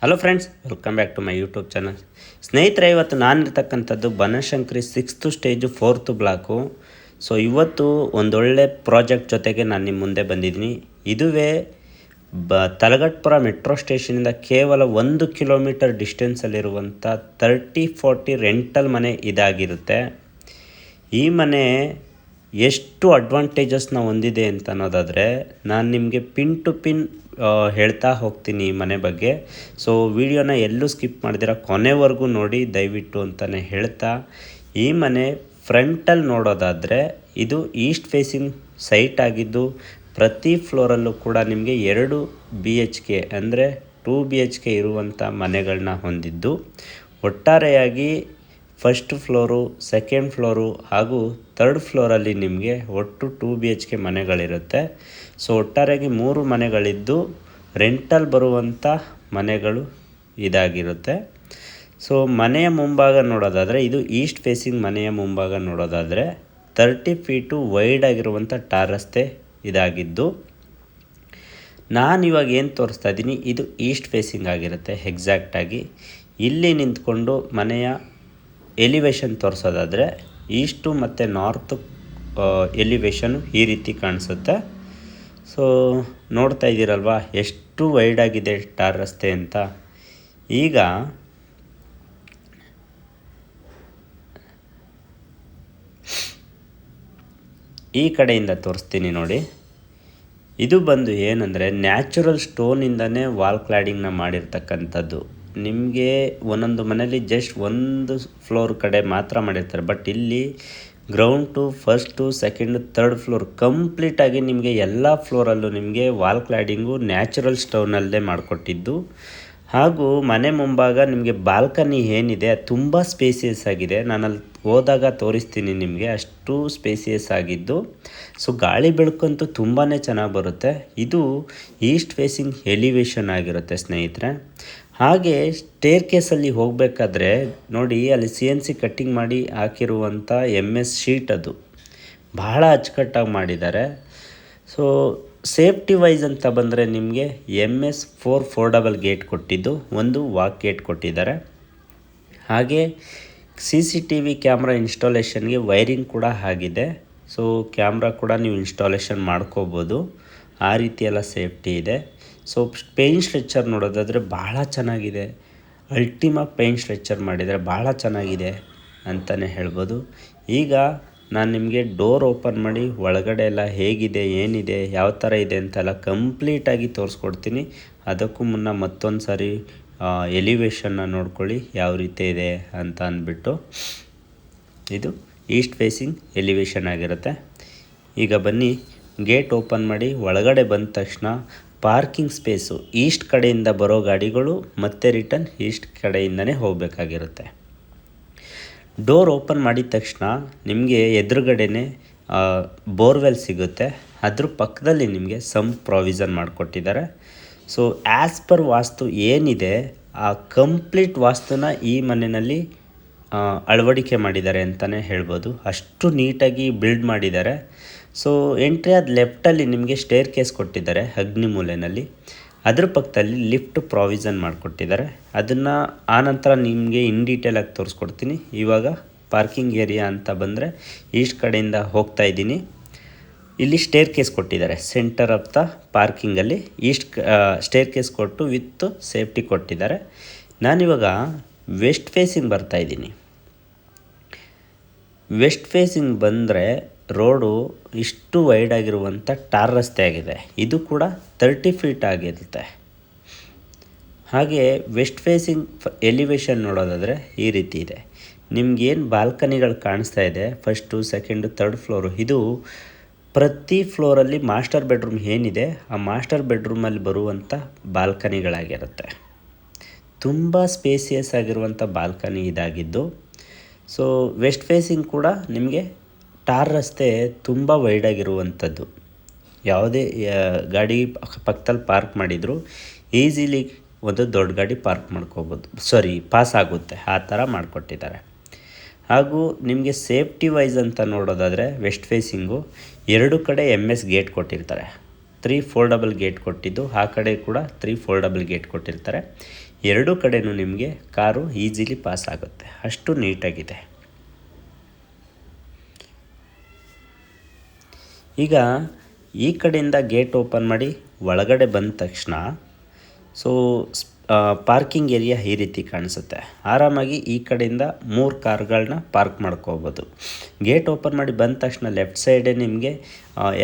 Hello friends, welcome back to my YouTube channel. ಸ್ನೇಹಿತರೆ, ಇವತ್ತು ನಾನಿರ್ತಕ್ಕಂಥದ್ದು Banashankari 6th stage 4th block. So ಇವತ್ತು ಒಂದೊಳ್ಳೆ ಪ್ರಾಜೆಕ್ಟ್ ಜೊತೆಗೆ ನಾನು ನಿಮ್ಮ ಮುಂದೆ ಬಂದಿದ್ದೀನಿ. ಇದುವೇ ತಲಗಟ್ಪುರ ಮೆಟ್ರೋ ಸ್ಟೇಷನಿಂದ ಕೇವಲ 1 ಕಿಲೋಮೀಟರ್ ಡಿಸ್ಟೆನ್ಸಲ್ಲಿರುವಂಥ 30-40 ರೆಂಟಲ್ ಮನೆ ಇದಾಗಿರುತ್ತೆ. ಈ ಮನೆ ಎಷ್ಟು ಅಡ್ವಾಂಟೇಜಸ್ನ ಹೊಂದಿದೆ ಅಂತ ಅನ್ನೋದಾದರೆ ನಾನು ನಿಮಗೆ ಪಿನ್ ಟು ಪಿನ್ ಹೇಳ್ತಾ ಹೋಗ್ತೀನಿ ಈ ಮನೆ ಬಗ್ಗೆ. ಸೊ ವಿಡಿಯೋನ ಎಲ್ಲೂ ಸ್ಕಿಪ್ ಮಾಡಿದಿರ ಕೊನೆವರೆಗೂ ನೋಡಿ ದಯವಿಟ್ಟು ಅಂತಲೇ ಹೇಳ್ತಾ, ಈ ಮನೆ ಫ್ರಂಟಲ್ಲಿ ನೋಡೋದಾದರೆ ಇದು ಈಸ್ಟ್ ಫೇಸಿಂಗ್ ಸೈಟ್ ಆಗಿದ್ದು ಪ್ರತಿ ಫ್ಲೋರಲ್ಲೂ ಕೂಡ ನಿಮಗೆ 2 BHK ಅಂದರೆ 2 BHK ಇರುವಂಥ ಮನೆಗಳನ್ನ ಹೊಂದಿದ್ದು, ಒಟ್ಟಾರೆಯಾಗಿ ಫಸ್ಟ್ ಫ್ಲೋರು, ಸೆಕೆಂಡ್ ಫ್ಲೋರು ಹಾಗೂ 3rd ಫ್ಲೋರಲ್ಲಿ ನಿಮಗೆ ಒಟ್ಟು 2 BHK ಮನೆಗಳಿರುತ್ತೆ. ಸೊ ಒಟ್ಟಾರೆಯಾಗಿ 3 ಮನೆಗಳಿದ್ದು ರೆಂಟಲ್ ಬರುವಂಥ ಮನೆಗಳು ಇದಾಗಿರುತ್ತೆ. ಸೊ ಮನೆಯ ಮುಂಭಾಗ ನೋಡೋದಾದರೆ ಇದು ಈಸ್ಟ್ ಫೇಸಿಂಗ್ ಮನೆಯ ಮುಂಭಾಗ ನೋಡೋದಾದರೆ 30 ಫೀಟು ವೈಡ್ ಆಗಿರುವಂಥ ಟಾರ್ ರಸ್ತೆ ಇದಾಗಿದ್ದು, ನಾನು ಇವಾಗ ಏನು ತೋರಿಸ್ತಾ ಇದ್ದೀನಿ ಇದು ಈಸ್ಟ್ ಫೇಸಿಂಗ್ ಆಗಿರುತ್ತೆ. ಎಕ್ಸಾಕ್ಟಾಗಿ ಇಲ್ಲಿ ನಿಂತ್ಕೊಂಡು ಮನೆಯ ಎಲಿವೇಶನ್ ತೋರಿಸೋದಾದರೆ ಈಸ್ಟು ಮತ್ತು ನಾರ್ತ್ ಎಲಿವೇಶನು ಈ ರೀತಿ ಕಾಣಿಸುತ್ತೆ. ಸೊ ನೋಡ್ತಾ ಇದ್ದೀರಲ್ವಾ ಎಷ್ಟು ವೈಡ್ ಆಗಿದೆ ಟಾರ್ ರಸ್ತೆ ಅಂತ. ಈಗ ಈ ಕಡೆಯಿಂದ ತೋರಿಸ್ತೀನಿ ನೋಡಿ. ಇದು ಬಂದು ಏನಂದರೆ ನ್ಯಾಚುರಲ್ ಸ್ಟೋನಿಂದನೇ ವಾಲ್ ಕ್ಲಾಡಿಂಗ್ನ ಮಾಡಿರ್ತಕ್ಕಂಥದ್ದು. ನಿಮಗೆ ಒಂದೊಂದು ಮನೇಲಿ ಜಸ್ಟ್ 1 ಫ್ಲೋರ್ ಕಡೆ ಮಾತ್ರ ಮಾಡಿರ್ತಾರೆ, ಬಟ್ ಇಲ್ಲಿ ground to first, second, 3rd floor ಕಂಪ್ಲೀಟಾಗಿ ನಿಮಗೆ ಎಲ್ಲ ಫ್ಲೋರಲ್ಲೂ ನಿಮಗೆ ವಾಲ್ ಕ್ಲಾಡಿಂಗು ನ್ಯಾಚುರಲ್ ಸ್ಟೋನಲ್ಲೇ ಮಾಡಿಕೊಟ್ಟಿದ್ದು. ಹಾಗೂ ಮನೆ ಮುಂಭಾಗ ನಿಮಗೆ ಬಾಲ್ಕನಿ ಏನಿದೆ ತುಂಬ ಸ್ಪೇಸಿಯಸ್ ಆಗಿದೆ. ನಾನಲ್ಲಿ ಹೋದಾಗ ತೋರಿಸ್ತೀನಿ ನಿಮಗೆ, ಅಷ್ಟು ಸ್ಪೇಸಿಯಸ್ ಆಗಿದ್ದು. ಸೊ ಗಾಳಿ ಬೆಳಕಂತೂ ತುಂಬಾ ಚೆನ್ನಾಗಿ ಬರುತ್ತೆ. ಇದು ಈಸ್ಟ್ ಫೇಸಿಂಗ್ ಎಲಿವೇಶನ್ ಆಗಿರುತ್ತೆ ಸ್ನೇಹಿತರೆ. ಹಾಗೆ ಸ್ಟೇರ್ ಕೇಸಲ್ಲಿ ಹೋಗಬೇಕಾದ್ರೆ ನೋಡಿ, ಅಲ್ಲಿ CNC ಕಟ್ಟಿಂಗ್ ಮಾಡಿ ಹಾಕಿರುವಂಥ MS ಶೀಟ್ ಅದು ಬಹಳ ಅಚ್ಚುಕಟ್ಟಾಗಿ ಮಾಡಿದ್ದಾರೆ. ಸೊ ಸೇಫ್ಟಿ ವೈಸ್ ಅಂತ ಬಂದರೆ ನಿಮಗೆ MS 4 ಫೋಲ್ಡಬಲ್ ಗೇಟ್ ಕೊಟ್ಟಿದ್ದು, ಒಂದು ವಾಕ್ ಗೇಟ್ ಕೊಟ್ಟಿದ್ದಾರೆ. ಹಾಗೆ CCTV ಕ್ಯಾಮ್ರಾ ಇನ್ಸ್ಟಾಲೇಷನ್ಗೆ ವೈರಿಂಗ್ ಕೂಡ ಆಗಿದೆ. ಸೊ ಕ್ಯಾಮ್ರಾ ಕೂಡ ನೀವು ಇನ್ಸ್ಟಾಲೇಷನ್ ಮಾಡ್ಕೋಬೋದು, ಆ ರೀತಿ ಎಲ್ಲ ಸೇಫ್ಟಿ ಇದೆ. ಸೊ ಪೇನ್ ಸ್ಟ್ರೆಚ್ಚರ್ ನೋಡೋದಾದರೆ ಭಾಳ ಚೆನ್ನಾಗಿದೆ. ಅಲ್ಟಿಮಾ ಪೇನ್ ಸ್ಟ್ರೆಚ್ಚರ್ ಮಾಡಿದರೆ ಭಾಳ ಚೆನ್ನಾಗಿದೆ ಅಂತಲೇ ಹೇಳ್ಬೋದು. ಈಗ ನಾನು ನಿಮಗೆ ಡೋರ್ ಓಪನ್ ಮಾಡಿ ಒಳಗಡೆ ಎಲ್ಲ ಹೇಗಿದೆ, ಏನಿದೆ, ಯಾವ ಥರ ಇದೆ ಅಂತೆಲ್ಲ ಕಂಪ್ಲೀಟಾಗಿ ತೋರಿಸ್ಕೊಡ್ತೀನಿ. ಅದಕ್ಕೂ ಮುನ್ನ ಮತ್ತೊಂದು ಸಾರಿ ಎಲಿವೇಶನ್ನ ನೋಡ್ಕೊಳ್ಳಿ ಯಾವ ರೀತಿ ಇದೆ ಅಂತ ಅಂದ್ಬಿಟ್ಟು. ಇದು ಈಸ್ಟ್ ಫೇಸಿಂಗ್ ಎಲಿವೇಶನ್ ಆಗಿರುತ್ತೆ. ಈಗ ಬನ್ನಿ, ಗೇಟ್ ಓಪನ್ ಮಾಡಿ ಒಳಗಡೆ ಬಂದ ತಕ್ಷಣ ಪಾರ್ಕಿಂಗ್ ಸ್ಪೇಸು ಈಸ್ಟ್ ಕಡೆಯಿಂದ ಬರೋ ಗಾಡಿಗಳು ಮತ್ತೆ ರಿಟರ್ನ್ ಈಸ್ಟ್ ಕಡೆಯಿಂದನೇ ಹೋಗಬೇಕಾಗಿರುತ್ತೆ. ಡೋರ್ ಓಪನ್ ಮಾಡಿದ ತಕ್ಷಣ ನಿಮಗೆ ಎದುರುಗಡೆನೇ ಬೋರ್ವೆಲ್ ಸಿಗುತ್ತೆ. ಅದ್ರ ಪಕ್ಕದಲ್ಲಿ ನಿಮಗೆ ಸಂಪ್ ಪ್ರಾವಿಷನ್ ಮಾಡಿಕೊಟ್ಟಿದ್ದಾರೆ. ಸೊ ಆ್ಯಸ್ ಪರ್ ವಾಸ್ತು ಏನಿದೆ ಆ ಕಂಪ್ಲೀಟ್ ವಾಸ್ತುನ ಈ ಮನೆಯಲ್ಲಿ ಅಳವಡಿಕೆ ಮಾಡಿದ್ದಾರೆ ಅಂತಲೇ ಹೇಳ್ಬೋದು. ಅಷ್ಟು ನೀಟಾಗಿ ಬಿಲ್ಡ್ ಮಾಡಿದ್ದಾರೆ. ಸೊ ಎಂಟ್ರಿ ಆದ ಲೆಫ್ಟಲ್ಲಿ ನಿಮಗೆ ಸ್ಟೇರ್ ಕೇಸ್ ಕೊಟ್ಟಿದ್ದಾರೆ ಅಗ್ನಿ ಮೂಲೆಯಲ್ಲಿ. ಅದ್ರ ಪಕ್ಕದಲ್ಲಿ ಲಿಫ್ಟ್ ಪ್ರಾವಿಷನ್ ಮಾಡಿಕೊಟ್ಟಿದ್ದಾರೆ. ಅದನ್ನು ಆನಂತರ ನಿಮಗೆ ಇನ್ ಡೀಟೇಲಾಗಿ ತೋರಿಸ್ಕೊಡ್ತೀನಿ. ಇವಾಗ ಪಾರ್ಕಿಂಗ್ ಏರಿಯಾ ಅಂತ ಬಂದರೆ ಈಸ್ಟ್ ಕಡೆಯಿಂದ ಹೋಗ್ತಾ ಇದ್ದೀನಿ. ಇಲ್ಲಿ ಸ್ಟೇರ್ ಕೇಸ್ ಕೊಟ್ಟಿದ್ದಾರೆ ಸೆಂಟರ್ ಆಫ್ ದ ಪಾರ್ಕಿಂಗಲ್ಲಿ. ಸ್ಟೇರ್ ಕೇಸ್ ಕೊಟ್ಟು ವಿತ್ ಸೇಫ್ಟಿ ಕೊಟ್ಟಿದ್ದಾರೆ. ನಾನಿವಾಗ ವೆಸ್ಟ್ ಫೇಸಿಂಗ್ ಬರ್ತಾಯಿದ್ದೀನಿ. ವೆಸ್ಟ್ ಫೇಸಿಂಗ್ ಬಂದರೆ ರೋಡು ಇಷ್ಟು ವೈಡ್ ಆಗಿರುವಂಥ ಟಾರ್ ರಸ್ತೆ ಆಗಿದೆ. ಇದು ಕೂಡ 30 ಫೀಟ್ ಆಗಿರುತ್ತೆ. ಹಾಗೆ ವೆಸ್ಟ್ ಫೇಸಿಂಗ್ ಎಲಿವೇಶನ್ ನೋಡೋದಾದರೆ ಈ ರೀತಿ ಇದೆ. ನಿಮಗೇನು ಬಾಲ್ಕನಿಗಳು ಕಾಣಿಸ್ತಾ ಇದೆ, ಫಸ್ಟು, ಸೆಕೆಂಡು, 3rd ಫ್ಲೋರು, ಇದು ಪ್ರತಿ ಫ್ಲೋರಲ್ಲಿ ಮಾಸ್ಟರ್ ಬೆಡ್ರೂಮ್ ಏನಿದೆ ಆ ಮಾಸ್ಟರ್ ಬೆಡ್ರೂಮಲ್ಲಿ ಬರುವಂಥ ಬಾಲ್ಕನಿಗಳಾಗಿರುತ್ತೆ. ತುಂಬ ಸ್ಪೇಸಿಯಸ್ ಆಗಿರುವಂಥ ಬಾಲ್ಕನಿ ಇದಾಗಿದ್ದು. ಸೊ ವೆಸ್ಟ್ ಫೇಸಿಂಗ್ ಕೂಡ ನಿಮಗೆ ಟಾರ್ ರಸ್ತೆ ತುಂಬ ವೈಡ್ ಆಗಿರುವಂಥದ್ದು. ಯಾವುದೇ ಗಾಡಿ ಪಕ್ಕದಲ್ಲಿ ಪಾರ್ಕ್ ಮಾಡಿದರೂ ಈಸಿಲಿ ಒಂದು ದೊಡ್ಡ ಗಾಡಿ ಪಾರ್ಕ್ ಮಾಡ್ಕೋಬೋದು, ಪಾಸ್ ಆಗುತ್ತೆ, ಆ ಥರ ಮಾಡಿಕೊಟ್ಟಿದ್ದಾರೆ. ಹಾಗೂ ನಿಮಗೆ ಸೇಫ್ಟಿ ವೈಸ್ ಅಂತ ನೋಡೋದಾದರೆ ವೆಸ್ಟ್ ಫೇಸಿಂಗು 2 ಕಡೆ MS ಗೇಟ್ ಕೊಟ್ಟಿರ್ತಾರೆ. 3 ಫೋಲ್ಡಬಲ್ ಗೇಟ್ ಕೊಟ್ಟಿದ್ದು, ಆ ಕಡೆ ಕೂಡ 3 ಫೋಲ್ಡಬಲ್ ಗೇಟ್ ಕೊಟ್ಟಿರ್ತಾರೆ. ಎರಡೂ ಕಡೆಯೂ ನಿಮಗೆ ಕಾರು ಈಸಿಲಿ ಪಾಸ್ ಆಗುತ್ತೆ, ಅಷ್ಟು ನೀಟಾಗಿದೆ. ಈಗ ಈ ಕಡೆಯಿಂದ ಗೇಟ್ ಓಪನ್ ಮಾಡಿ ಒಳಗಡೆ ಬಂದ ತಕ್ಷಣ ಸೊ ಪಾರ್ಕಿಂಗ್ ಏರಿಯಾ ಈ ರೀತಿ ಕಾಣಿಸುತ್ತೆ. ಆರಾಮಾಗಿ ಈ ಕಡೆಯಿಂದ 3 ಕಾರುಗಳನ್ನ ಪಾರ್ಕ್ ಮಾಡ್ಕೋಬೋದು. ಗೇಟ್ ಓಪನ್ ಮಾಡಿ ಬಂದ ತಕ್ಷಣ ಲೆಫ್ಟ್ ಸೈಡೇ ನಿಮಗೆ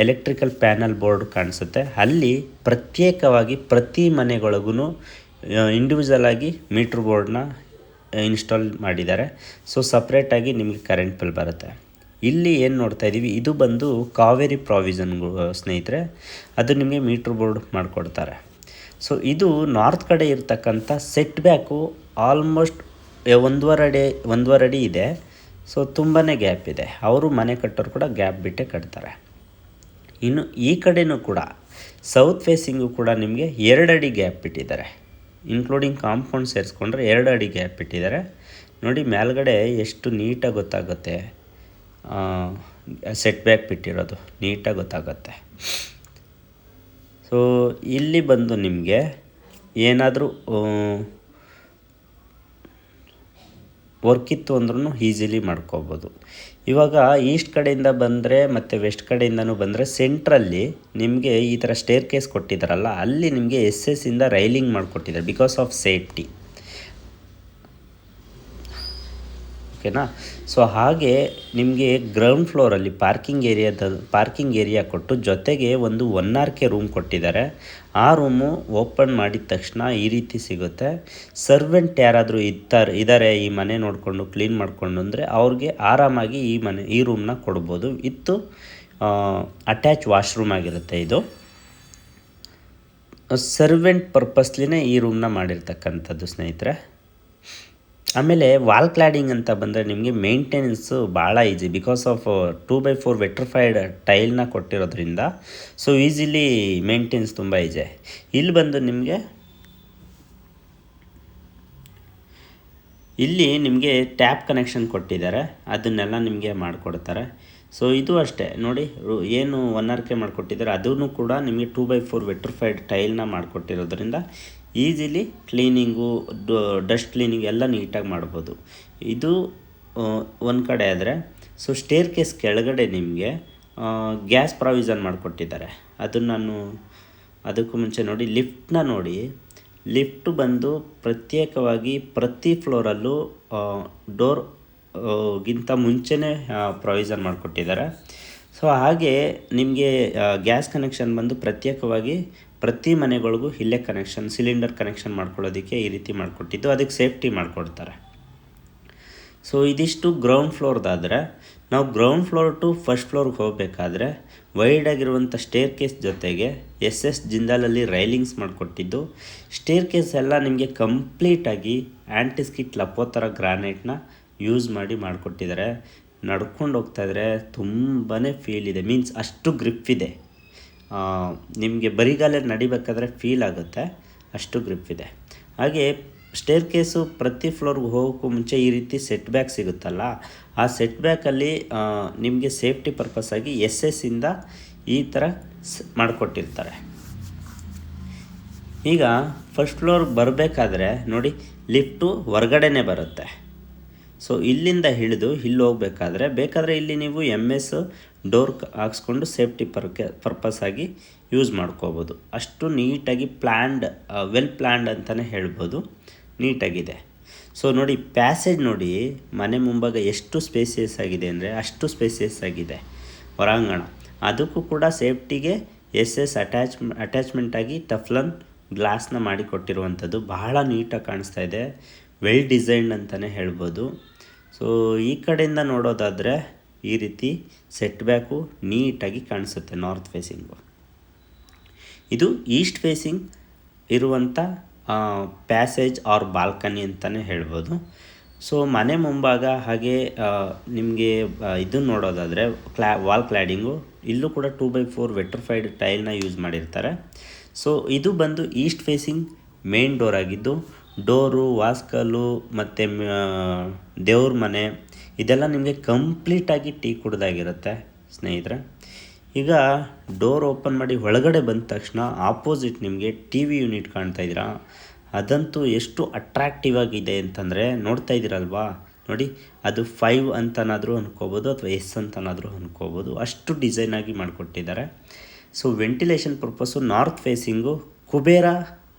ಎಲೆಕ್ಟ್ರಿಕಲ್ ಪ್ಯಾನಲ್ ಬೋರ್ಡ್ ಕಾಣಿಸುತ್ತೆ. ಅಲ್ಲಿ ಪ್ರತ್ಯೇಕವಾಗಿ ಪ್ರತಿ ಮನೆಗಳಿಗೂ ಇಂಡಿವಿಜುವಲ್ ಆಗಿ ಮೀಟ್ರ್ ಬೋರ್ಡ್ನ ಇನ್ಸ್ಟಾಲ್ ಮಾಡಿದ್ದಾರೆ. ಸೊ ಸಪ್ರೇಟಾಗಿ ನಿಮಗೆ ಕರೆಂಟ್ ಬಿಲ್ ಬರುತ್ತೆ. ಇಲ್ಲಿ ಏನು ನೋಡ್ತಾ ಇದ್ದೀವಿ, ಇದು ಬಂದು ಕಾವೇರಿ ಪ್ರಾವಿಷನ್ಗಳು ಸ್ನೇಹಿತರೆ, ಅದು ನಿಮಗೆ ಮೀಟ್ರ್ ಬೋರ್ಡ್ ಮಾಡಿಕೊಡ್ತಾರೆ. ಸೊ ಇದು ನಾರ್ತ್ ಕಡೆ ಇರ್ತಕ್ಕಂಥ ಸೆಟ್ ಬ್ಯಾಕು ಆಲ್ಮೋಸ್ಟ್ 1.5 ಅಡಿ ಇದೆ. ಸೊ ತುಂಬಾ ಗ್ಯಾಪ್ ಇದೆ. ಅವರು ಮನೆ ಕಟ್ಟೋರು ಕೂಡ ಗ್ಯಾಪ್ ಬಿಟ್ಟೆ ಕಟ್ತಾರೆ. ಇನ್ನು ಈ ಕಡೆಯೂ ಕೂಡ ಸೌತ್ ಫೇಸಿಂಗು ಕೂಡ ನಿಮಗೆ 2 ಅಡಿ ಗ್ಯಾಪ್ ಬಿಟ್ಟಿದ್ದಾರೆ. ಇನ್ಕ್ಲೂಡಿಂಗ್ ಕಾಂಪೌಂಡ್ ಸೇರಿಸ್ಕೊಂಡ್ರೆ 2 ಅಡಿ ಗ್ಯಾಪ್ ಬಿಟ್ಟಿದ್ದಾರೆ. ನೋಡಿ ಮೇಲ್ಗಡೆ ಎಷ್ಟು ನೀಟಾಗಿ ಗೊತ್ತಾಗುತ್ತೆ, ಸೆಟ್ ಬ್ಯಾಕ್ ಬಿಟ್ಟಿರೋದು ನೀಟಾಗಿ ಗೊತ್ತಾಗುತ್ತೆ. ಸೊ ಇಲ್ಲಿ ಬಂದು ನಿಮಗೆ ಏನಾದರೂ ವರ್ಕ್ ಇತ್ತು ಅಂದ್ರೂ ಈಸಿಲಿ ಮಾಡ್ಕೋಬೋದು. ಇವಾಗ ಈಸ್ಟ್ ಕಡೆಯಿಂದ ಬಂದರೆ ಮತ್ತು ವೆಸ್ಟ್ ಕಡೆಯಿಂದನೂ ಬಂದರೆ ಸೆಂಟ್ರಲ್ಲಿ ನಿಮಗೆ ಈ ಥರ ಸ್ಟೇರ್ ಕೇಸ್ ಕೊಟ್ಟಿದ್ದಾರಲ್ಲ, ಅಲ್ಲಿ ನಿಮಗೆ SS ಇಂದ ರೈಲಿಂಗ್ ಮಾಡಿಕೊಟ್ಟಿದ್ದಾರೆ ಬಿಕಾಸ್ ಆಫ್ ಸೇಫ್ಟಿ. ಓಕೆನಾ. ಸೊ ಹಾಗೆ ನಿಮಗೆ ಗ್ರೌಂಡ್ ಫ್ಲೋರಲ್ಲಿ ಪಾರ್ಕಿಂಗ್ ಏರಿಯಾ ಕೊಟ್ಟು ಜೊತೆಗೆ ಒಂದು 1RK ರೂಮ್ ಕೊಟ್ಟಿದ್ದಾರೆ. ಆ ರೂಮು ಓಪನ್ ಮಾಡಿದ ತಕ್ಷಣ ಈ ರೀತಿ ಸಿಗುತ್ತೆ. ಸರ್ವೆಂಟ್ ಯಾರಾದರೂ ಇದ್ದಾರೆ ಈ ಮನೆ ನೋಡಿಕೊಂಡು ಕ್ಲೀನ್ ಮಾಡಿಕೊಂಡು ಅಂದರೆ ಅವ್ರಿಗೆ ಆರಾಮಾಗಿ ಈ ರೂಮ್ನ ಕೊಡ್ಬೋದು. ಇತ್ತು ಅಟ್ಯಾಚ್ ವಾಶ್ರೂಮ್ ಆಗಿರುತ್ತೆ. ಇದು ಸರ್ವೆಂಟ್ ಪರ್ಪಸ್ಲಿನೇ ಈ ರೂಮ್ನ ಮಾಡಿರ್ತಕ್ಕಂಥದ್ದು ಸ್ನೇಹಿತರೆ. ಆಮೇಲೆ ವಾಲ್ ಕ್ಲಾಡಿಂಗ್ ಅಂತ ಬಂದರೆ ನಿಮಗೆ ಮೇಂಟೆನೆನ್ಸು ಭಾಳ easy because of 2x4 vitrified ಟೈಲ್ನ ಕೊಟ್ಟಿರೋದ್ರಿಂದ. ಸೊ ಈಸಿಲಿ ಮೇಂಟೆನೆನ್ಸ್ ತುಂಬ ಈಜಿ. ಇಲ್ಲಿ ಬಂದು ನಿಮಗೆ ಟ್ಯಾಪ್ ಕನೆಕ್ಷನ್ ಕೊಟ್ಟಿದ್ದಾರೆ, ಅದನ್ನೆಲ್ಲ ನಿಮಗೆ ಮಾಡಿಕೊಡ್ತಾರೆ. ಸೊ ಇದು ಅಷ್ಟೇ ನೋಡಿ, ಏನು 1RK ಮಾಡಿಕೊಟ್ಟಿದ್ದಾರೆ ಅದೂ ಕೂಡ ನಿಮಗೆ 2x4 ವೆಟ್ರಿಫೈಡ್ ಟೈಲ್ನ ಮಾಡಿಕೊಟ್ಟಿರೋದ್ರಿಂದ ಈಸಿಲಿ ಕ್ಲೀನಿಂಗು, ಡಸ್ಟ್ ಕ್ಲೀನಿಂಗ್ ಎಲ್ಲ ನೀಟಾಗಿ ಮಾಡ್ಬೋದು. ಇದು ಒಂದು ಕಡೆ ಆದರೆ, ಸೊ ಸ್ಟೇರ್ ಕೇಸ್ ಕೆಳಗಡೆ ನಿಮಗೆ ಗ್ಯಾಸ್ ಪ್ರಾವಿಷನ್ ಮಾಡಿಕೊಟ್ಟಿದ್ದಾರೆ. ಅದಕ್ಕೂ ಮುಂಚೆ ನೋಡಿ ಲಿಫ್ಟ್ ಬಂದು ಪ್ರತ್ಯೇಕವಾಗಿ ಪ್ರತಿ ಫ್ಲೋರಲ್ಲೂ ಗಿಂತ ಮುಂಚೆನೇ ಪ್ರಾವಿಷನ್ ಮಾಡಿಕೊಟ್ಟಿದ್ದಾರೆ. ಸೊ ಹಾಗೆ ನಿಮಗೆ ಗ್ಯಾಸ್ ಕನೆಕ್ಷನ್ ಬಂದು ಪ್ರತ್ಯೇಕವಾಗಿ ಪ್ರತಿ ಮನೆಗಳಿಗೂ ಇಲ್ಲೇ ಸಿಲಿಂಡರ್ ಕನೆಕ್ಷನ್ ಮಾಡ್ಕೊಳ್ಳೋದಕ್ಕೆ ಈ ರೀತಿ ಮಾಡಿಕೊಟ್ಟಿದ್ದು, ಅದಕ್ಕೆ ಸೇಫ್ಟಿ ಮಾಡಿಕೊಡ್ತಾರೆ. ಸೊ ಇದಿಷ್ಟು ಗ್ರೌಂಡ್ ಫ್ಲೋರ್ದಾದರೆ, ನಾವು ಗ್ರೌಂಡ್ ಫ್ಲೋರ್ ಟು ಫಸ್ಟ್ ಫ್ಲೋರ್ಗೆ ಹೋಗಬೇಕಾದ್ರೆ ವೈಡಾಗಿರುವಂಥ ಸ್ಟೇರ್ ಕೇಸ್ ಜೊತೆಗೆ SS ಜಿಂದಾಲಲ್ಲಿ ರೈಲಿಂಗ್ಸ್ ಮಾಡಿಕೊಟ್ಟಿದ್ದು, ಸ್ಟೇರ್ ಕೇಸ್ ಎಲ್ಲ ನಿಮಗೆ ಕಂಪ್ಲೀಟಾಗಿ ಆ್ಯಂಟಿಸ್ಕಿಟ್ ಲಪೋತರ ಗ್ರಾನೈಟ್ನ ಯೂಸ್ ಮಾಡಿಕೊಟ್ಟಿದ್ದಾರೆ. ನಡ್ಕೊಂಡು ಹೋಗ್ತಾಯಿದ್ರೆ ತುಂಬಾ ಫೀಲ್ ಇದೆ, ಮೀನ್ಸ್ ಅಷ್ಟು ಗ್ರಿಪ್ ಇದೆ. ನಿಮಗೆ ಬರಿಗಾಲಲ್ಲಿ ನಡಿಬೇಕಾದ್ರೆ ಫೀಲ್ ಆಗುತ್ತೆ, ಅಷ್ಟು ಗ್ರಿಪ್ ಇದೆ. ಹಾಗೆ ಸ್ಟೇರ್ ಕೇಸು ಪ್ರತಿ ಫ್ಲೋರ್ಗೆ ಹೋಗೋಕ್ಕೂ ಮುಂಚೆ ಈ ರೀತಿ ಸೆಟ್ ಬ್ಯಾಕ್ ಸಿಗುತ್ತಲ್ಲ, ಆ ಸೆಟ್ ಬ್ಯಾಕಲ್ಲಿ ನಿಮಗೆ ಸೇಫ್ಟಿ ಪರ್ಪಸ್ಸಾಗಿ SS ಇಂದ ಈ ಥರ ಮಾಡಿಕೊಟ್ಟಿರ್ತಾರೆ. ಈಗ ಫಸ್ಟ್ ಫ್ಲೋರ್ಗೆ ಬರಬೇಕಾದ್ರೆ ನೋಡಿ, ಲಿಫ್ಟು ಹೊರಗಡೆನೇ ಬರುತ್ತೆ. ಸೊ ಇಲ್ಲಿಂದ ಹಿಡಿದು ಇಲ್ಲಿ ಹೋಗಬೇಕಾದ್ರೆ ಬೇಕಾದರೆ ಇಲ್ಲಿ ನೀವು MS ಡೋರ್ ಹಾಕ್ಸ್ಕೊಂಡು ಸೇಫ್ಟಿ ಪರ್ಪಸ್ಸಾಗಿ ಯೂಸ್ ಮಾಡ್ಕೋಬೋದು. ಅಷ್ಟು ನೀಟಾಗಿ ವೆಲ್ ಪ್ಲ್ಯಾಂಡ್ ಅಂತಲೇ ಹೇಳ್ಬೋದು, ನೀಟಾಗಿದೆ. ಸೊ ನೋಡಿ ಪ್ಯಾಸೇಜ್ ನೋಡಿ, ಮನೆ ಮುಂಭಾಗ ಎಷ್ಟು ಸ್ಪೇಸಿಯಸ್ ಆಗಿದೆ ಅಂದರೆ ಅಷ್ಟು ಸ್ಪೇಸಿಯಸ್ ಆಗಿದೆ ಹೊರಾಂಗಣ. ಅದಕ್ಕೂ ಕೂಡ ಸೇಫ್ಟಿಗೆ SS ಅಟ್ಯಾಚ್ಮೆಂಟಾಗಿ ಟಫ್ಲನ್ ಗ್ಲಾಸ್ನ ಮಾಡಿಕೊಟ್ಟಿರುವಂಥದ್ದು ಬಹಳ ನೀಟಾಗಿ ಕಾಣಿಸ್ತಾ ಇದೆ, ವೆಲ್ ಡಿಸೈನ್ಡ್ ಅಂತಲೇ ಹೇಳ್ಬೋದು. ಸೊ ಈ ಕಡೆಯಿಂದ ನೋಡೋದಾದರೆ ಈ ರೀತಿ ಸೆಟ್ ಬ್ಯಾಕು ನೀಟಾಗಿ ಕಾಣಿಸುತ್ತೆ ನಾರ್ತ್ ಫೇಸಿಂಗು. ಇದು ಈಸ್ಟ್ ಫೇಸಿಂಗ್ ಇರುವಂಥ ಪ್ಯಾಸೇಜ್ ಆರ್ ಬಾಲ್ಕನಿ ಅಂತಲೇ ಹೇಳ್ಬೋದು. ಸೊ ಮನೆ ಮುಂಭಾಗ ಹಾಗೆ ನಿಮಗೆ ಇದನ್ನು ನೋಡೋದಾದರೆ ವಾಲ್ ಕ್ಲಾಡಿಂಗು, ಇಲ್ಲೂ ಕೂಡ 2x4 ವೆಟ್ರಿಫೈಡ್ ಟೈಲ್ನ ಯೂಸ್ ಮಾಡಿರ್ತಾರೆ. ಸೊ ಇದು ಬಂದು ಈಸ್ಟ್ ಫೇಸಿಂಗ್ ಮೇನ್ ಡೋರ್ ಆಗಿದ್ದು, ಡೋರು, ವಾಸ್ಕಲ್ಲು ಮತ್ತು ದೇವ್ರ ಮನೆ ಇದೆಲ್ಲ ನಿಮಗೆ ಕಂಪ್ಲೀಟಾಗಿ ಟೀ ಕುಡ್ದಾಗಿರುತ್ತೆ ಸ್ನೇಹಿತರೆ. ಈಗ ಡೋರ್ ಓಪನ್ ಮಾಡಿ ಒಳಗಡೆ ಬಂದ ತಕ್ಷಣ ಆಪೋಸಿಟ್ ನಿಮಗೆ ಟಿ ವಿ ಯೂನಿಟ್ ಕಾಣ್ತಾ ಇದ್ದೀರಾ. ಅದಂತೂ ಎಷ್ಟು ಅಟ್ರಾಕ್ಟಿವ್ ಆಗಿದೆ ಅಂತಂದರೆ ನೋಡ್ತಾ ಇದ್ದೀರಲ್ವಾ, ನೋಡಿ ಅದು 5 ಅಂತನಾದರೂ ಅಂದ್ಕೋಬೋದು ಅಥವಾ ಎಸ್ ಅಂತನಾದರೂ ಅಂದ್ಕೋಬೋದು, ಅಷ್ಟು ಡಿಸೈನಾಗಿ ಮಾಡಿಕೊಟ್ಟಿದ್ದಾರೆ. So ventilation purpose north facing Kubera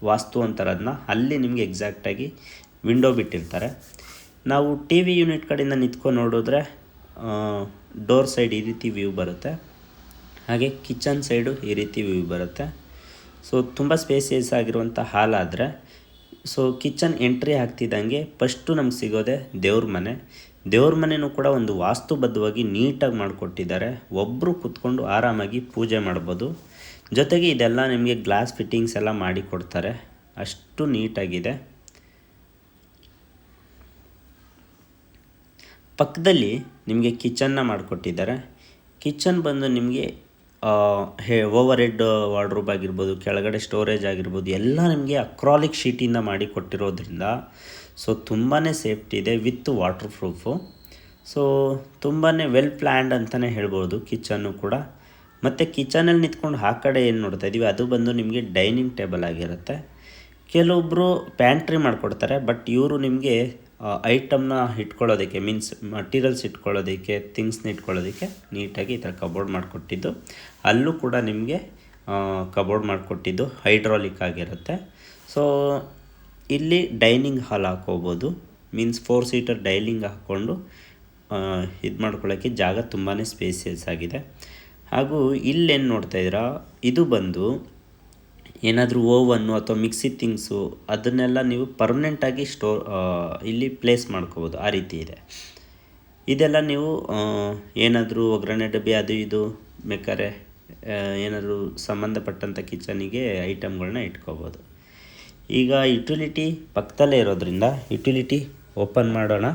vastu ಅಂತಾರದನ್ನ, ಅಲ್ಲಿ ನಿಮಗೆ ಎಕ್ಸಾಕ್ಟಾಗಿ ವಿಂಡೋ ಬಿಟ್ಟಿರ್ತಾರೆ. ನಾವು ಟಿ ವಿ ಯೂನಿಟ್ ಕಡೆಯಿಂದ ನಿಂತ್ಕೊಂಡು ನೋಡಿದ್ರೆ ಡೋರ್ ಸೈಡ್ ಈ ರೀತಿ ವ್ಯೂ ಬರುತ್ತೆ, ಹಾಗೆ ಕಿಚನ್ ಸೈಡು ಈ ರೀತಿ ವ್ಯೂ ಬರುತ್ತೆ. ಸೊ ತುಂಬ ಸ್ಪೇಸಿಯಸ್ ಆಗಿರುವಂಥ ಹಾಲ್ ಆದರೆ, ಸೊ ಕಿಚನ್ ಎಂಟ್ರಿ ಆಗ್ತಿದ್ದಂಗೆ ಫಸ್ಟು ನಮ್ಗೆ ಸಿಗೋದೆ ದೇವ್ರ ಮನೆ. ದೇವ್ರ ಮನೆಯೂ ಕೂಡ ಒಂದು ವಾಸ್ತುಬದ್ಧವಾಗಿ ನೀಟಾಗಿ ಮಾಡಿಕೊಟ್ಟಿದ್ದಾರೆ. ಒಬ್ಬರು ಕೂತ್ಕೊಂಡು ಆರಾಮಾಗಿ ಪೂಜೆ ಮಾಡ್ಬೋದು. ಜೊತೆಗೆ ಇದೆಲ್ಲ ನಿಮಗೆ ಗ್ಲಾಸ್ ಫಿಟ್ಟಿಂಗ್ಸ್ ಎಲ್ಲ ಮಾಡಿ ಕೊಡ್ತಾರೆ, ಅಷ್ಟು ನೀಟಾಗಿದೆ. ಪಕ್ಕದಲ್ಲಿ ನಿಮಗೆ ಕಿಚನ್ನ ಮಾಡಿಕೊಟ್ಟಿದ್ದಾರೆ. ಕಿಚನ್ ಬಂದು ನಿಮಗೆ ಓವರ್ ಹೆಡ್ ವಾರ್ಡ್ರೋಬ್ ಆಗಿರ್ಬೋದು, ಕೆಳಗಡೆ ಸ್ಟೋರೇಜ್ ಆಗಿರ್ಬೋದು, ಎಲ್ಲ ನಿಮಗೆ ಅಕ್ರಾಲಿಕ್ ಶೀಟಿಂದ ಮಾಡಿ ಕೊಟ್ಟಿರೋದ್ರಿಂದ ಸೊ ತುಂಬಾ ಸೇಫ್ಟಿ ಇದೆ ವಿತ್ ವಾಟರ್ ಪ್ರೂಫು. ಸೊ ತುಂಬಾ ವೆಲ್ ಪ್ಲ್ಯಾನ್ಡ್ ಅಂತಲೇ ಹೇಳ್ಬೋದು ಕಿಚನ್ನು ಕೂಡ. ಮತ್ತು ಕಿಚನಲ್ಲಿ ನಿಂತ್ಕೊಂಡು ಆ ಕಡೆ ಏನು ನೋಡ್ತಾ ಇದ್ದೀವಿ ಅದು ಬಂದು ನಿಮಗೆ ಡೈನಿಂಗ್ ಟೇಬಲ್ ಆಗಿರುತ್ತೆ. ಕೆಲವೊಬ್ಬರು ಪ್ಯಾಂಟ್ರಿ ಮಾಡಿಕೊಡ್ತಾರೆ, ಬಟ್ ಇವರು ನಿಮಗೆ ಐಟಮ್ನ ಇಟ್ಕೊಳ್ಳೋದಕ್ಕೆ, ಮೀನ್ಸ್ ಮಟೀರಿಯಲ್ಸ್ ಇಟ್ಕೊಳ್ಳೋದಕ್ಕೆ, ಥಿಂಗ್ಸ್ನ ಇಟ್ಕೊಳ್ಳೋದಕ್ಕೆ ನೀಟಾಗಿ ಈ ಥರ ಕಬೋರ್ಡ್ ಮಾಡಿಕೊಟ್ಟಿದ್ದು. ಅಲ್ಲೂ ಕೂಡ ನಿಮಗೆ ಕಬೋರ್ಡ್ ಮಾಡಿಕೊಟ್ಟಿದ್ದು ಹೈಡ್ರಾಲಿಕ್ ಆಗಿರುತ್ತೆ. ಸೊ ಇಲ್ಲಿ ಡೈನಿಂಗ್ ಹಾಲ್ ಹಾಕೋಬೋದು, ಮೀನ್ಸ್ 4 ಸೀಟರ್ ಡೈನಿಂಗ್ ಹಾಕ್ಕೊಂಡು ಇದು ಮಾಡ್ಕೊಳ್ಳೋಕ್ಕೆ ಜಾಗ ತುಂಬಾ ಸ್ಪೇಸಿಯಸ್ ಆಗಿದೆ. ಹಾಗೂ ಇಲ್ಲೇನು ನೋಡ್ತಾ ಇದ್ದೀರಾ, ಇದು ಬಂದು ಏನಾದರೂ ಓವನ್ನು ಅಥವಾ ಮಿಕ್ಸಿ ಥಿಂಗ್ಸು ಅದನ್ನೆಲ್ಲ ನೀವು ಪರ್ಮನೆಂಟಾಗಿ ಇಲ್ಲಿ ಪ್ಲೇಸ್ ಮಾಡ್ಕೋಬೋದು, ಆ ರೀತಿ ಇದೆ. ಇದೆಲ್ಲ ನೀವು ಏನಾದರೂ ಒಗ್ಗರಣೆ ಡಬ್ಬಿ ಅದು ಇದು ಬೇಕಾದ್ರೆ ಏನಾದರೂ ಸಂಬಂಧಪಟ್ಟಂಥ ಕಿಚನಿಗೆ ಐಟಮ್ಗಳನ್ನ ಇಟ್ಕೋಬೋದು. ಈಗ ಯುಟಿಲಿಟಿ ಪಕ್ಕದಲ್ಲೇ ಇರೋದ್ರಿಂದ ಯುಟಿಲಿಟಿ ಓಪನ್ ಮಾಡೋಣ.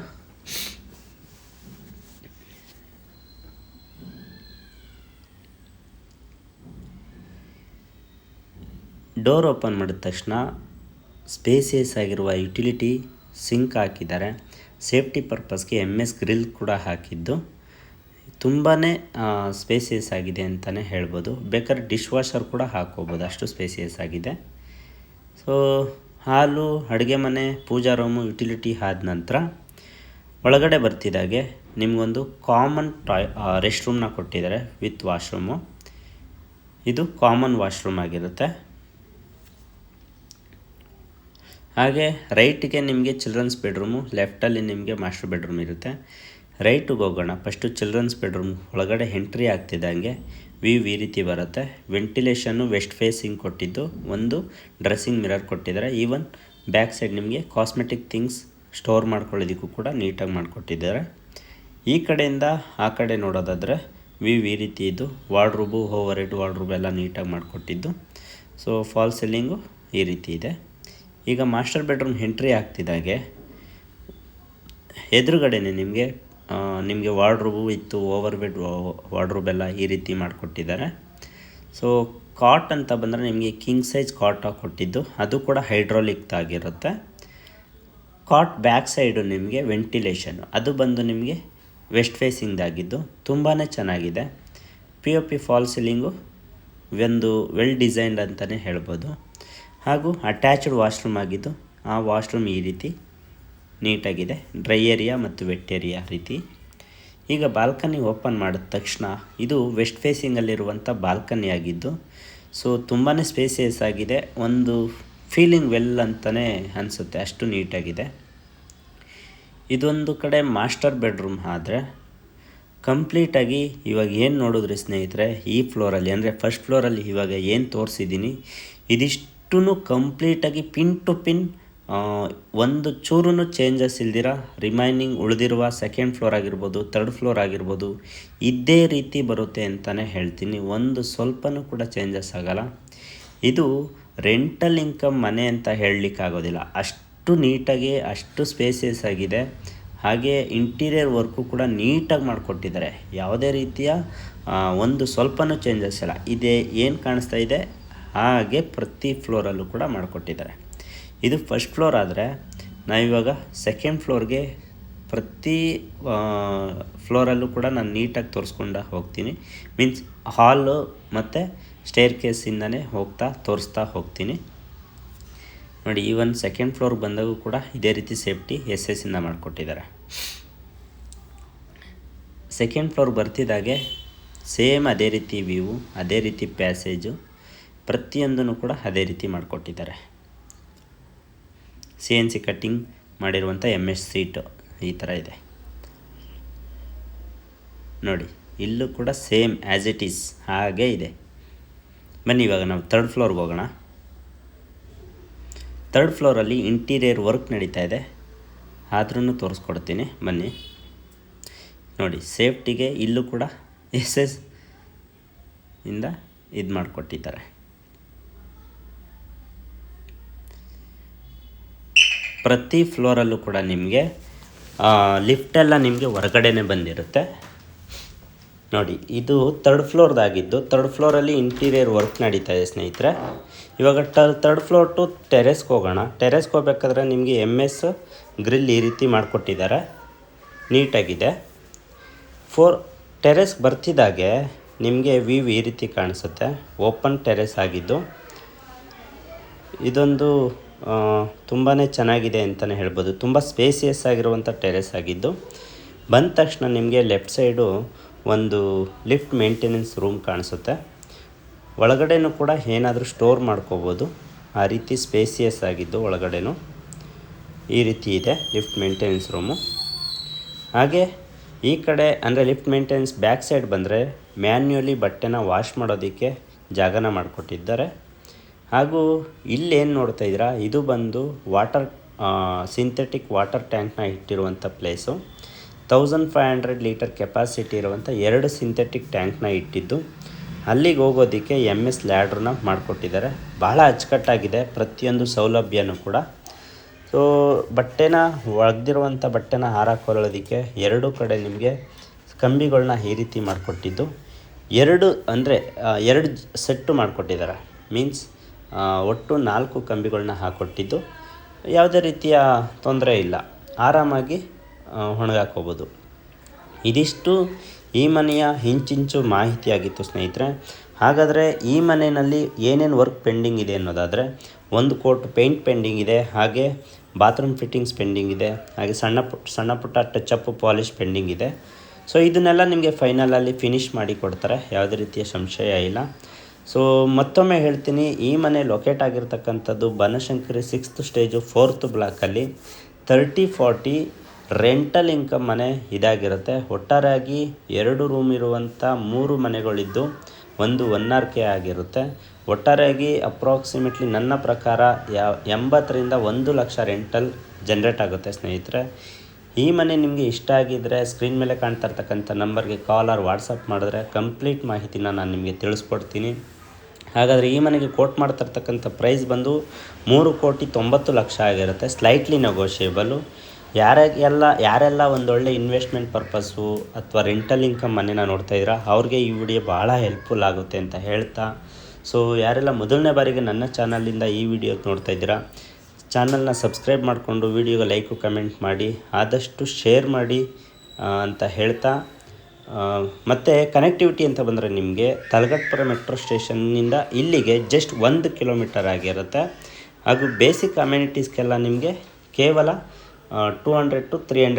ಡೋರ್ ಓಪನ್ ಮಾಡಿದ ತಕ್ಷಣ ಸ್ಪೇಸಿಯಸ್ ಆಗಿರುವ ಯುಟಿಲಿಟಿ ಸಿಂಕ್ ಹಾಕಿದ್ದಾರೆ. ಸೇಫ್ಟಿ ಪರ್ಪಸ್ಗೆ MS ಗ್ರಿಲ್ ಕೂಡ ಹಾಕಿದ್ದು ತುಂಬಾ ಸ್ಪೇಸಿಯಸ್ ಆಗಿದೆ ಅಂತಲೇ ಹೇಳ್ಬೋದು. ಬೇಕಾದ್ರೆ ಡಿಶ್ ವಾಷರ್ ಕೂಡ ಹಾಕೋಬೋದು, ಅಷ್ಟು ಸ್ಪೇಸಿಯಸ್ ಆಗಿದೆ. ಸೊ ಹಾಲು, ಅಡುಗೆ ಮನೆ, ಪೂಜಾ ರೂಮು, ಯುಟಿಲಿಟಿ ಆದ ನಂತರ ಒಳಗಡೆ ಬರ್ತಿದ್ದಾಗೆ ನಿಮಗೊಂದು ಕಾಮನ್ ರೆಸ್ಟ್ ರೂಮ್ನ ಕೊಟ್ಟಿದ್ದಾರೆ ವಿತ್ ವಾಶ್ರೂಮು. ಇದು ಕಾಮನ್ ವಾಶ್ರೂಮ್ ಆಗಿರುತ್ತೆ. ಹಾಗೆ ರೈಟಿಗೆ ನಿಮಗೆ ಚಿಲ್ಡ್ರನ್ಸ್ ಬೆಡ್ರೂಮು, ಲೆಫ್ಟಲ್ಲಿ ನಿಮಗೆ ಮಾಸ್ಟರ್ ಬೆಡ್ರೂಮ್ ಇರುತ್ತೆ. ರೈಟಿಗೆ ಹೋಗೋಣ. ಫಸ್ಟು ಚಿಲ್ಡ್ರನ್ಸ್ ಬೆಡ್ರೂಮ್ ಒಳಗಡೆ ಎಂಟ್ರಿ ಆಗ್ತಿದ್ದಂಗೆ ವ್ಯೂ ಈ ರೀತಿ ಬರುತ್ತೆ. ವೆಂಟಿಲೇಷನ್ನು ವೆಸ್ಟ್ ಫೇಸಿಂಗ್ ಕೊಟ್ಟಿದ್ದು, ಒಂದು ಡ್ರೆಸ್ಸಿಂಗ್ ಮಿರರ್ ಕೊಟ್ಟಿದ್ದಾರೆ. ಈವನ್ ಬ್ಯಾಕ್ ಸೈಡ್ ನಿಮಗೆ ಕಾಸ್ಮೆಟಿಕ್ ಥಿಂಗ್ಸ್ ಸ್ಟೋರ್ ಮಾಡ್ಕೊಳ್ಳೋದಕ್ಕೂ ಕೂಡ ನೀಟಾಗಿ ಮಾಡಿಕೊಟ್ಟಿದ್ದಾರೆ. ಈ ಕಡೆಯಿಂದ ಆ ಕಡೆ ನೋಡೋದಾದರೆ ವ್ಯೂ ಈ ರೀತಿ ಇದ್ದು, ವಾರ್ಡ್ರೂಬು, ಓವರ್ ಹೆಡ್ ವಾರ್ಡ್ರೂಬ್ ಎಲ್ಲ ನೀಟಾಗಿ ಮಾಡಿಕೊಟ್ಟಿದ್ದು. ಸೊ ಫಾಲ್ ಸೀಲಿಂಗು ಈ ರೀತಿ ಇದೆ. ಈಗ ಮಾಸ್ಟರ್ ಬೆಡ್ರೂಮ್ ಎಂಟ್ರಿ ಆಗ್ತಿದ್ದಾಗೆ ಎದುರುಗಡೆನೇ ನಿಮಗೆ ವಾರ್ಡ್ರೂಬು ಇತ್ತು, ಓವರ್ ಬೆಡ್ ವಾರ್ಡ್ರೂಬ್ ಎಲ್ಲ ಈ ರೀತಿ ಮಾಡಿಕೊಟ್ಟಿದ್ದಾರೆ. ಸೊ ಕಾಟ್ ಅಂತ ಬಂದರೆ ನಿಮಗೆ ಕಿಂಗ್ ಸೈಜ್ ಕಾಟ್ ಕೊಟ್ಟಿದ್ದು, ಅದು ಕೂಡ ಹೈಡ್ರಾಲಿಕ್ ಆಗಿರುತ್ತೆ. ಕಾಟ್ ಬ್ಯಾಕ್ ಸೈಡು ನಿಮಗೆ ವೆಂಟಿಲೇಷನ್, ಅದು ಬಂದು ನಿಮಗೆ ವೆಸ್ಟ್ ಫೇಸಿಂಗ್ದಾಗಿದ್ದು ತುಂಬಾ ಚೆನ್ನಾಗಿದೆ. POP ಫಾಲ್ ಸೀಲಿಂಗು ಒಂದು ವೆಲ್ ಡಿಸೈನ್ಡ್ ಅಂತಲೇ ಹೇಳ್ಬೋದು. ಹಾಗೂ ಅಟ್ಯಾಚ್ಡ್ ವಾಶ್ರೂಮ್ ಆಗಿದ್ದು, ಆ ವಾಶ್ರೂಮ್ ಈ ರೀತಿ ನೀಟಾಗಿದೆ, ಡ್ರೈ ಏರಿಯಾ ಮತ್ತು ವೆಟ್ ಏರಿಯಾ ರೀತಿ. ಈಗ ಬಾಲ್ಕನಿ ಓಪನ್ ಮಾಡಿದ ತಕ್ಷಣ ಇದು ವೆಸ್ಟ್ ಫೇಸಿಂಗಲ್ಲಿರುವಂಥ ಬಾಲ್ಕನಿ ಆಗಿದ್ದು, ಸೊ ತುಂಬಾ ಸ್ಪೇಸಿಯಸ್ ಆಗಿದೆ. ಒಂದು ಫೀಲಿಂಗ್ ವೆಲ್ ಅಂತಲೇ ಅನಿಸುತ್ತೆ, ಅಷ್ಟು ನೀಟಾಗಿದೆ. ಇದೊಂದು ಕಡೆ ಮಾಸ್ಟರ್ ಬೆಡ್ರೂಮ್ ಆದರೆ ಕಂಪ್ಲೀಟಾಗಿ ಇವಾಗ ಏನು ನೋಡಿದ್ರಿ ಸ್ನೇಹಿತರೆ, ಈ ಫ್ಲೋರಲ್ಲಿ ಅಂದರೆ ಫಸ್ಟ್ ಫ್ಲೋರಲ್ಲಿ ಇವಾಗ ಏನು ತೋರಿಸಿದ್ದೀನಿ ಇದಿಷ್ಟು ಕಂಪ್ಲೀಟಾಗಿ ಪಿನ್ ಟು ಪಿನ್ ಒಂದು ಚೂರು ಚೇಂಜಸ್ ಇಲ್ದಿರ ರಿಮೈನಿಂಗ್ ಉಳಿದಿರುವ ಸೆಕೆಂಡ್ ಫ್ಲೋರ್ ಆಗಿರ್ಬೋದು, ಥರ್ಡ್ ಫ್ಲೋರ್ ಆಗಿರ್ಬೋದು, ಇದೇ ರೀತಿ ಬರುತ್ತೆ ಅಂತಲೇ ಹೇಳ್ತೀನಿ. ಒಂದು ಸ್ವಲ್ಪನೂ ಕೂಡ ಚೇಂಜಸ್ ಆಗೋಲ್ಲ. ಇದು ರೆಂಟಲ್ ಇನ್ಕಮ್ ಮನೆ ಅಂತ ಹೇಳಲಿಕ್ಕಾಗೋದಿಲ್ಲ, ಅಷ್ಟು ನೀಟಾಗಿ ಅಷ್ಟು ಸ್ಪೇಸಿಯಸ್ ಆಗಿದೆ. ಹಾಗೆ ಇಂಟೀರಿಯರ್ ವರ್ಕು ಕೂಡ ನೀಟಾಗಿ ಮಾಡಿಕೊಟ್ಟಿದ್ದಾರೆ. ಯಾವುದೇ ರೀತಿಯ ಒಂದು ಸ್ವಲ್ಪನೂ ಚೇಂಜಸ್ ಇಲ್ಲ. ಇದೇ ಏನು ಕಾಣಿಸ್ತಾ ಇದೆ ಹಾಗೆ ಪ್ರತಿ ಫ್ಲೋರಲ್ಲೂ ಕೂಡ ಮಾಡಿಕೊಟ್ಟಿದ್ದಾರೆ. ಇದು ಫಸ್ಟ್ ಫ್ಲೋರ್ ಆದರೆ ನಾವಿವಾಗ ಸೆಕೆಂಡ್ ಫ್ಲೋರ್ಗೆ ಪ್ರತಿ ಫ್ಲೋರಲ್ಲೂ ಕೂಡ ನಾನು ನೀಟಾಗಿ ತೋರಿಸ್ಕೊಂಡು ಹೋಗ್ತೀನಿ. ಮೀನ್ಸ್ ಹಾಲು ಮತ್ತು ಸ್ಟೇರ್ ಕೇಸಿಂದನೇ ತೋರಿಸ್ತಾ ಹೋಗ್ತೀನಿ. ನೋಡಿ, ಈವನ್ ಸೆಕೆಂಡ್ ಫ್ಲೋರ್ಗೆ ಬಂದಾಗೂ ಕೂಡ ಇದೇ ರೀತಿ ಸೇಫ್ಟಿ ಇಂದ ಮಾಡಿಕೊಟ್ಟಿದ್ದಾರೆ. ಸೆಕೆಂಡ್ ಫ್ಲೋರ್ ಬರ್ತಿದ್ದಾಗೆ ಸೇಮ್ ಅದೇ ರೀತಿ ವ್ಯೂ, ಅದೇ ರೀತಿ ಪ್ಯಾಸೇಜು, ಪ್ರತಿಯೊಂದನ್ನು ಕೂಡ ಅದೇ ರೀತಿ ಮಾಡಿಕೊಟ್ಟಿದ್ದಾರೆ. CNC ಕಟ್ಟಿಂಗ್ ಮಾಡಿರುವಂಥ MS ಸೀಟು ಈ ಥರ ಇದೆ ನೋಡಿ. ಇಲ್ಲೂ ಕೂಡ ಸೇಮ್ ಆ್ಯಸ್ ಇಟ್ ಈಸ್ ಹಾಗೇ ಇದೆ. ಬನ್ನಿ ಇವಾಗ ನಾವು ಥರ್ಡ್ ಫ್ಲೋರ್ಗೆ ಹೋಗೋಣ. ಥರ್ಡ್ ಫ್ಲೋರಲ್ಲಿ ಇಂಟೀರಿಯರ್ ವರ್ಕ್ ನಡೀತಾ ಇದೆ, ಆದ್ರೂ ತೋರಿಸ್ಕೊಡ್ತೀನಿ ಬನ್ನಿ. ನೋಡಿ, ಸೇಫ್ಟಿಗೆ ಇಲ್ಲೂ ಕೂಡ SS ಇಂದ ಇದು ಮಾಡಿಕೊಟ್ಟಿದ್ದಾರೆ. ಪ್ರತಿ ಫ್ಲೋರಲ್ಲೂ ಕೂಡ ನಿಮಗೆ ಲಿಫ್ಟೆಲ್ಲ ನಿಮಗೆ ಹೊರಗಡೆನೇ ಬಂದಿರುತ್ತೆ ನೋಡಿ. ಇದು ಥರ್ಡ್ ಫ್ಲೋರ್ದಾಗಿದ್ದು, ಥರ್ಡ್ ಫ್ಲೋರಲ್ಲಿ ಇಂಟೀರಿಯರ್ ವರ್ಕ್ ನಡೀತಾ ಇದೆ ಸ್ನೇಹಿತರೆ. ಇವಾಗ ಥರ್ಡ್ ಫ್ಲೋರ್ ಟು ಟೆರೆಸ್ಗೆ ಹೋಗೋಣ. ಟೆರೆಸ್ಗೆ ಹೋಗ್ಬೇಕಾದ್ರೆ ನಿಮಗೆ MS ಗ್ರಿಲ್ ಈ ರೀತಿ ಮಾಡಿಕೊಟ್ಟಿದ್ದಾರೆ, ನೀಟಾಗಿದೆ. ಟೆರೆಸ್ಗೆ ಬರ್ತಿದ್ದಾಗೆ ನಿಮಗೆ ವ್ಯೂ ಈ ರೀತಿ ಕಾಣಿಸುತ್ತೆ. ಓಪನ್ ಟೆರೆಸ್ ಆಗಿದ್ದು ಇದೊಂದು ತುಂಬಾ ಚೆನ್ನಾಗಿದೆ ಅಂತಲೇ ಹೇಳ್ಬೋದು. ತುಂಬ ಸ್ಪೇಸಿಯಸ್ ಆಗಿರುವಂಥ ಟೆರೆಸ್ ಆಗಿದ್ದು, ಬಂದ ತಕ್ಷಣ ನಿಮಗೆ ಲೆಫ್ಟ್ ಸೈಡು ಒಂದು ಲಿಫ್ಟ್ ಮೇಂಟೆನೆನ್ಸ್ ರೂಮ್ ಕಾಣಿಸುತ್ತೆ. ಒಳಗಡೆನೂ ಕೂಡ ಏನಾದರೂ ಸ್ಟೋರ್ ಮಾಡ್ಕೋಬೋದು, ಆ ರೀತಿ ಸ್ಪೇಸಿಯಸ್ ಆಗಿದ್ದು ಒಳಗಡೆನೂ ಈ ರೀತಿ ಇದೆ ಲಿಫ್ಟ್ ಮೇಂಟೆನೆನ್ಸ್ ರೂಮು. ಹಾಗೆ ಈ ಕಡೆ ಅಂದರೆ ಲಿಫ್ಟ್ ಮೇಂಟೆನೆನ್ಸ್ ಬ್ಯಾಕ್ ಸೈಡ್ ಬಂದರೆ ಮ್ಯಾನ್ಯುಯಲಿ ಬಟ್ಟೆನ ವಾಶ್ ಮಾಡೋದಕ್ಕೆ ಜಾಗನ ಮಾಡಿಕೊಟ್ಟಿದ್ದಾರೆ. ಹಾಗೂ ಇಲ್ಲೇನು ನೋಡ್ತಾ ಇದ್ದೀರಾ, ಇದು ಬಂದು ಸಿಂಥೆಟಿಕ್ ವಾಟರ್ ಟ್ಯಾಂಕ್ನ ಇಟ್ಟಿರುವಂಥ ಪ್ಲೇಸು. 1500 ಲೀಟರ್ ಕೆಪಾಸಿಟಿ ಇರುವಂಥ 2 ಸಿಂಥೆಟಿಕ್ ಟ್ಯಾಂಕ್ನ ಇಟ್ಟಿದ್ದು. ಅಲ್ಲಿಗೆ ಹೋಗೋದಕ್ಕೆ MS ಲ್ಯಾಡ್ರನ್ನ ಮಾಡಿಕೊಟ್ಟಿದ್ದಾರೆ. ಭಾಳ ಅಚ್ಚುಕಟ್ಟಾಗಿದೆ ಪ್ರತಿಯೊಂದು ಸೌಲಭ್ಯನೂ ಕೂಡ. ಸೊ ಒಗೆದಿರುವಂಥ ಬಟ್ಟೆನ ಹಾರಾಕೊಳ್ಳೋದಕ್ಕೆ 2 ಕಡೆ ನಿಮಗೆ ಕಂಬಿಗಳನ್ನ ಈ ರೀತಿ ಮಾಡಿಕೊಟ್ಟಿದ್ದು. 2 ಸೆಟ್ಟು ಮಾಡಿಕೊಟ್ಟಿದ್ದಾರೆ. ಮೀನ್ಸ್ ಒಟ್ಟು 4 ಕಂಬಿಗಳನ್ನ ಹಾಕ್ಕೊಟ್ಟಿದ್ದು. ಯಾವುದೇ ರೀತಿಯ ತೊಂದರೆ ಇಲ್ಲ, ಆರಾಮಾಗಿ ಒಣಗಾಕೋಬೋದು. ಇದಿಷ್ಟು ಈ ಮನೆಯ ಇಂಚಿಂಚು ಮಾಹಿತಿಯಾಗಿತ್ತು ಸ್ನೇಹಿತರೆ. ಹಾಗಾದರೆ ಈ ಮನೆಯಲ್ಲಿ ಏನೇನು ವರ್ಕ್ ಪೆಂಡಿಂಗ್ ಇದೆ ಅನ್ನೋದಾದರೆ, 1 ಕೋಟ್ ಪೇಂಟ್ ಪೆಂಡಿಂಗ್ ಇದೆ, ಹಾಗೆ ಬಾತ್ರೂಮ್ ಫಿಟ್ಟಿಂಗ್ಸ್ ಪೆಂಡಿಂಗ್ ಇದೆ, ಹಾಗೆ ಸಣ್ಣ ಪುಟ್ಟ ಟಚಪ್ ಪಾಲಿಶ್ ಪೆಂಡಿಂಗ್ ಇದೆ. ಸೊ ಇದನ್ನೆಲ್ಲ ನಿಮಗೆ ಫೈನಲಲ್ಲಿ ಫಿನಿಷ್ ಮಾಡಿ ಕೊಡ್ತಾರೆ, ಯಾವುದೇ ರೀತಿಯ ಸಂಶಯ ಇಲ್ಲ. ಸೊ ಮತ್ತೊಮ್ಮೆ ಹೇಳ್ತೀನಿ, ಈ ಮನೆ ಲೊಕೇಟ್ ಆಗಿರ್ತಕ್ಕಂಥದ್ದು Banashankari 6th stage 4th ಬ್ಲಾಕಲ್ಲಿ 30-40 rental income ಮನೆ ಇದಾಗಿರುತ್ತೆ. ಒಟ್ಟಾರೆಯಾಗಿ 2 ರೂಮ್ ಇರುವಂಥ 3 ಮನೆಗಳಿದ್ದು 1 1RK ಆಗಿರುತ್ತೆ. ಒಟ್ಟಾರೆಯಾಗಿ ಅಪ್ರಾಕ್ಸಿಮೇಟ್ಲಿ ನನ್ನ ಪ್ರಕಾರ 80ರಿಂದ 1 ಲಕ್ಷ ರೆಂಟಲ್ ಜನ್ರೇಟ್ ಆಗುತ್ತೆ ಸ್ನೇಹಿತರೆ. ಈ ಮನೆ ನಿಮಗೆ ಇಷ್ಟ ಆಗಿದ್ದರೆ ಸ್ಕ್ರೀನ್ ಮೇಲೆ ಕಾಣ್ತಾ ಇರ್ತಕ್ಕಂಥ ನಂಬರ್ಗೆ ಕಾಲ್ ಆರ್ ವಾಟ್ಸಪ್ ಮಾಡಿದ್ರೆ ಕಂಪ್ಲೀಟ್ ಮಾಹಿತಿನ ನಾನು ನಿಮಗೆ ತಿಳಿಸ್ಕೊಡ್ತೀನಿ. ಹಾಗಾದರೆ ಈ ಮನೆಗೆ ಕೋಟ್ ಮಾಡ್ತಿರ್ತಕ್ಕಂಥ ಪ್ರೈಸ್ ಬಂದು 3,90,00,000 ಆಗಿರುತ್ತೆ. ಸ್ಲೈಟ್ಲಿ ನೆಗೋಷಿಯೇಬಲು. ಯಾರೆಲ್ಲ ಒಂದೊಳ್ಳೆ ಇನ್ವೆಸ್ಟ್ಮೆಂಟ್ ಪರ್ಪಸ್ಸು ಅಥವಾ ರೆಂಟಲ್ ಇನ್ಕಮ್ ಮನೆನ ನೋಡ್ತಾ ಇದ್ದೀರಾ, ಅವ್ರಿಗೆ ಈ ವಿಡಿಯೋ ಭಾಳ ಹೆಲ್ಪ್ಫುಲ್ ಆಗುತ್ತೆ ಅಂತ ಹೇಳ್ತಾ, ಸೊ ಯಾರೆಲ್ಲ ಮೊದಲನೇ ಬಾರಿಗೆ ನನ್ನ ಚಾನಲಿಂದ ಈ ವಿಡಿಯೋ ನೋಡ್ತಾ ಇದ್ದೀರಾ, ಚಾನಲ್ನ ಸಬ್ಸ್ಕ್ರೈಬ್ ಮಾಡಿಕೊಂಡು ವಿಡಿಯೋಗೆ ಲೈಕು ಕಮೆಂಟ್ ಮಾಡಿ, ಆದಷ್ಟು ಶೇರ್ ಮಾಡಿ ಅಂತ ಹೇಳ್ತಾ, ಮತ್ತು ಕನೆಕ್ಟಿವಿಟಿ ಅಂತ ಬಂದರೆ ನಿಮಗೆ ತಲಗಟ್ಪುರ ಮೆಟ್ರೋ ಸ್ಟೇಷನ್ನಿಂದ ಇಲ್ಲಿಗೆ ಜಸ್ಟ್ 1 ಕಿಲೋಮೀಟರ್ ಆಗಿರುತ್ತೆ. ಹಾಗೂ ಬೇಸಿಕ್ ಅಮ್ಯುನಿಟೀಸ್ಗೆಲ್ಲ ನಿಮಗೆ ಕೇವಲ 200 to 300